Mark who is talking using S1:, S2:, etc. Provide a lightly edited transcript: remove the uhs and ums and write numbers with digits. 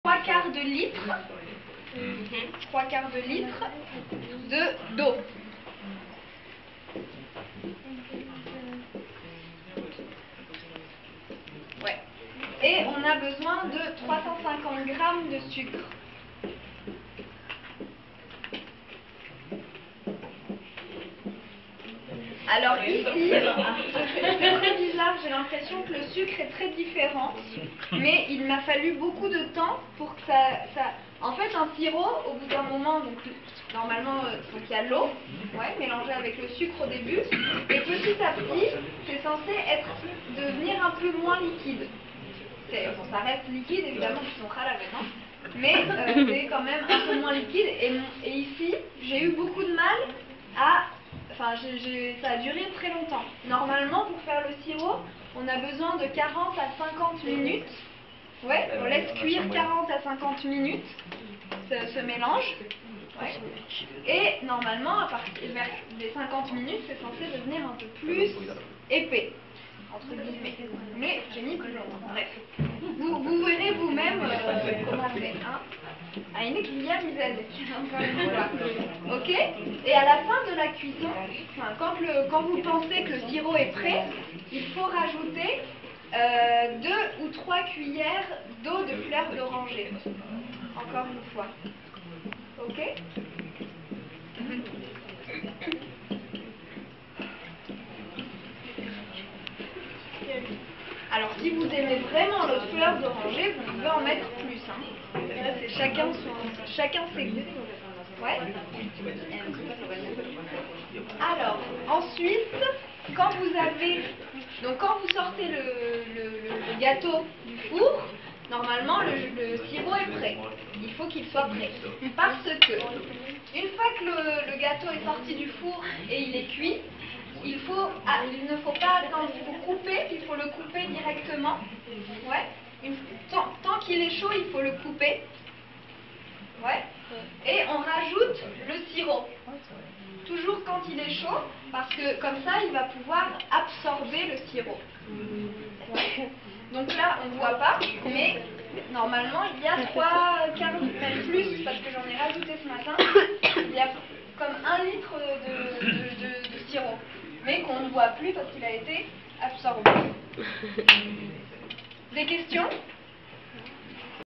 S1: 3/4 de litre, 3/4 de litre d'eau. Ouais. Et on a besoin de 350 grammes de sucre. Alors ici, c'est très bizarre, j'ai l'impression que le sucre est très différent, mais il m'a fallu beaucoup de temps pour que ça... En fait, un sirop, au bout d'un moment, donc normalement, il y a l'eau, ouais, mélangée avec le sucre au début, et petit à petit, c'est censé devenir un peu moins liquide. Bon, ça reste liquide, évidemment, ils sont khalaf, non, mais c'est quand même un peu moins liquide, et ici, j'ai eu beaucoup de mal à... Enfin, ça a duré très longtemps. Normalement, pour faire le sirop, on a besoin de 40 à 50 minutes. Ouais, on laisse cuire 40 à 50 minutes ce mélange. Ouais. Et normalement, à partir des 50 minutes, c'est censé devenir un peu plus épais, entre guillemets. Mais j'ai mis plus longtemps. Bref. Vous verrez vous-même comment c'est. Hein. Ok. Et à la fin de la cuisson, quand vous pensez que le sirop est prêt, il faut rajouter 2 ou 3 cuillères d'eau de fleur d'oranger. Encore une fois. Ok. Alors, si vous aimez vraiment l'eau de fleur d'oranger, vous pouvez en mettre plus. Hein. Là, c'est chacun ses goûts. Ouais. Alors, ensuite, quand vous sortez le gâteau du four, normalement, le sirop est prêt. Il faut qu'il soit prêt. Parce que, une fois que le gâteau est sorti du four et il est cuit, il ne faut pas attendre, il faut le couper directement. Ouais. Tant qu'il est chaud, il faut le couper. Ouais. Et on rajoute le sirop. Toujours quand il est chaud, parce que comme ça, il va pouvoir absorber le sirop. Ouais. Donc là, on ne voit pas, mais normalement, il y a 3/4, même plus, parce que j'en ai rajouté ce matin, il y a comme 1 litre de sirop, mais qu'on ne voit plus parce qu'il a été absorbé. Des questions ?